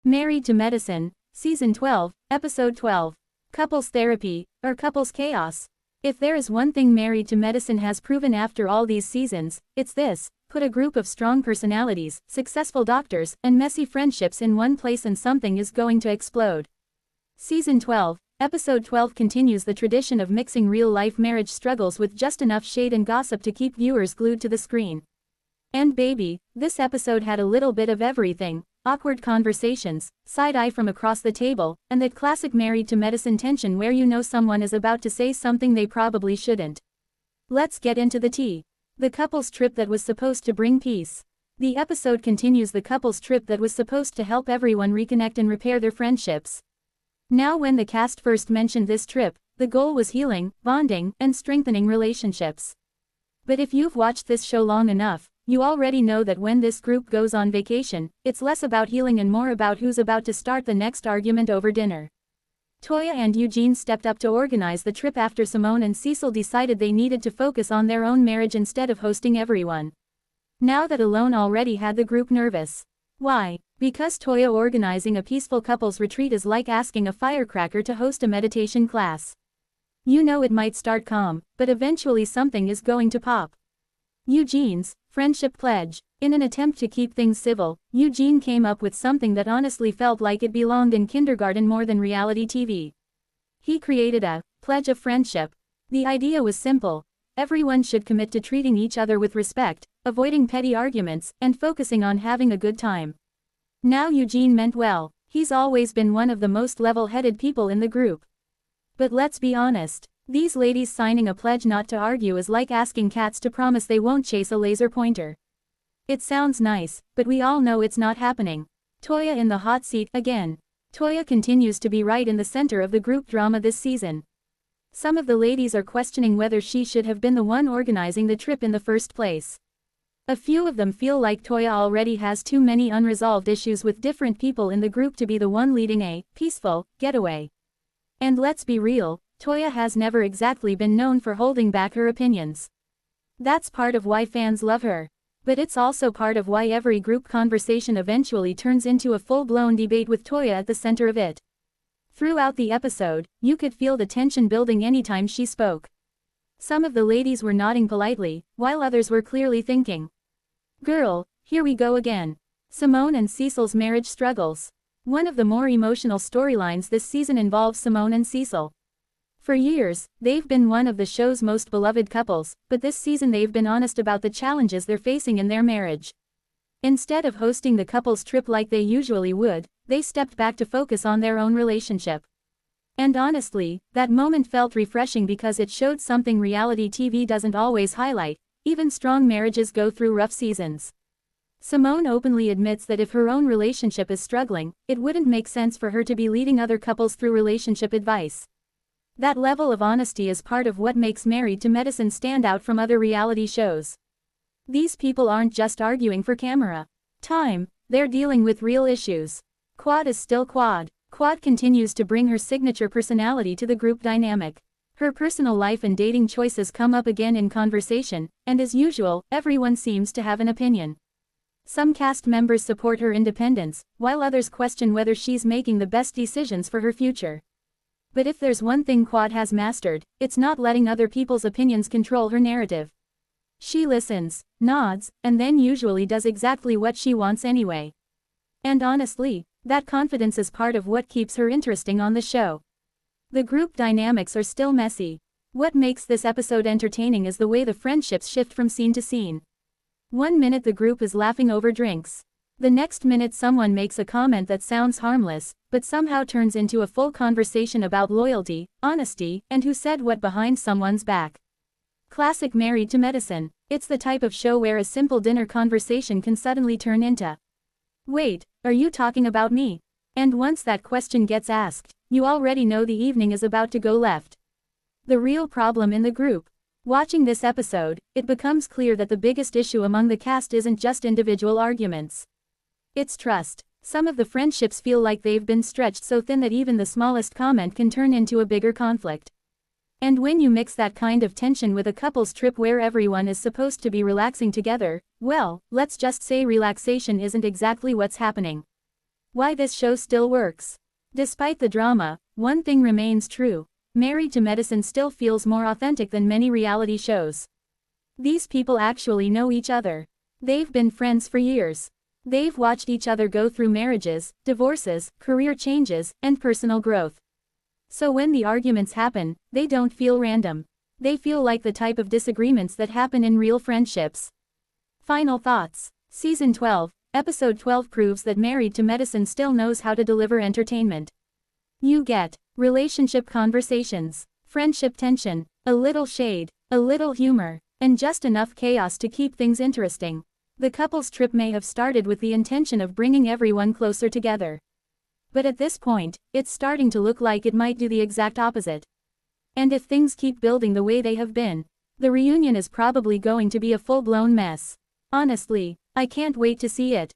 Married to Medicine, Season 12, Episode 12. Couples Therapy, or Couples Chaos. If there is one thing Married to Medicine has proven after all these seasons, it's this: put a group of strong personalities, successful doctors, and messy friendships in one place and something is going to explode. Season 12, Episode 12 continues the tradition of mixing real-life marriage struggles with just enough shade and gossip to keep viewers glued to the screen. And baby, this episode had a little bit of everything: awkward conversations, side-eye from across the table, and that classic Married to Medicine tension where you know someone is about to say something they probably shouldn't. Let's get into the tea. The couple's trip that was supposed to bring peace. The episode continues the couple's trip that was supposed to help everyone reconnect and repair their friendships. Now, when the cast first mentioned this trip, the goal was healing, bonding, and strengthening relationships. But if you've watched this show long enough, you already know that when this group goes on vacation, it's less about healing and more about who's about to start the next argument over dinner. Toya and Eugene stepped up to organize the trip after Simone and Cecil decided they needed to focus on their own marriage instead of hosting everyone. Now that alone already had the group nervous. Why? Because Toya organizing a peaceful couples retreat is like asking a firecracker to host a meditation class. You know it might start calm, but eventually something is going to pop. Eugene's friendship pledge. In an attempt to keep things civil, Eugene came up with something that honestly felt like it belonged in kindergarten more than reality TV. He created a pledge of friendship. The idea was simple: everyone should commit to treating each other with respect, avoiding petty arguments, and focusing on having a good time. Now Eugene meant well. He's always been one of the most level-headed people in the group. But let's be honest, these ladies signing a pledge not to argue is like asking cats to promise they won't chase a laser pointer. It sounds nice, but we all know it's not happening. Toya in the hot seat again. Toya continues to be right in the center of the group drama this season. Some of the ladies are questioning whether she should have been the one organizing the trip in the first place. A few of them feel like Toya already has too many unresolved issues with different people in the group to be the one leading a peaceful getaway. And let's be real, Toya has never exactly been known for holding back her opinions. That's part of why fans love her. But it's also part of why every group conversation eventually turns into a full-blown debate with Toya at the center of it. Throughout the episode, you could feel the tension building anytime she spoke. Some of the ladies were nodding politely, while others were clearly thinking, "Girl, here we go again." Simone and Cecil's marriage struggles. One of the more emotional storylines this season involves Simone and Cecil. For years, they've been one of the show's most beloved couples, but this season they've been honest about the challenges they're facing in their marriage. Instead of hosting the couple's trip like they usually would, they stepped back to focus on their own relationship. And honestly, that moment felt refreshing because it showed something reality TV doesn't always highlight: even strong marriages go through rough seasons. Simone openly admits that if her own relationship is struggling, it wouldn't make sense for her to be leading other couples through relationship advice. That level of honesty is part of what makes Married to Medicine stand out from other reality shows. These people aren't just arguing for camera time, they're dealing with real issues. Quad is still Quad. Quad continues to bring her signature personality to the group dynamic. Her personal life and dating choices come up again in conversation, and as usual, everyone seems to have an opinion. Some cast members support her independence, while others question whether she's making the best decisions for her future. But if there's one thing Quad has mastered, it's not letting other people's opinions control her narrative. She listens, nods, and then usually does exactly what she wants anyway. And honestly, that confidence is part of what keeps her interesting on the show. The group dynamics are still messy. What makes this episode entertaining is the way the friendships shift from scene to scene. One minute the group is laughing over drinks. The next minute someone makes a comment that sounds harmless, but somehow turns into a full conversation about loyalty, honesty, and who said what behind someone's back. Classic Married to Medicine. It's the type of show where a simple dinner conversation can suddenly turn into, "Wait, are you talking about me?" And once that question gets asked, you already know the evening is about to go left. The real problem in the group. Watching this episode, it becomes clear that the biggest issue among the cast isn't just individual arguments. It's trust. Some of the friendships feel like they've been stretched so thin that even the smallest comment can turn into a bigger conflict. And when you mix that kind of tension with a couple's trip where everyone is supposed to be relaxing together, well, let's just say relaxation isn't exactly what's happening. Why this show still works. Despite the drama, one thing remains true. Married to Medicine still feels more authentic than many reality shows. These people actually know each other. They've been friends for years. They've watched each other go through marriages, divorces, career changes, and personal growth. So when the arguments happen, they don't feel random. They feel like the type of disagreements that happen in real friendships. Final thoughts. Season 12, Episode 12 proves that Married to Medicine still knows how to deliver entertainment. You get relationship conversations, friendship tension, a little shade, a little humor, and just enough chaos to keep things interesting. The couple's trip may have started with the intention of bringing everyone closer together. But at this point, it's starting to look like it might do the exact opposite. And if things keep building the way they have been, the reunion is probably going to be a full-blown mess. Honestly, I can't wait to see it.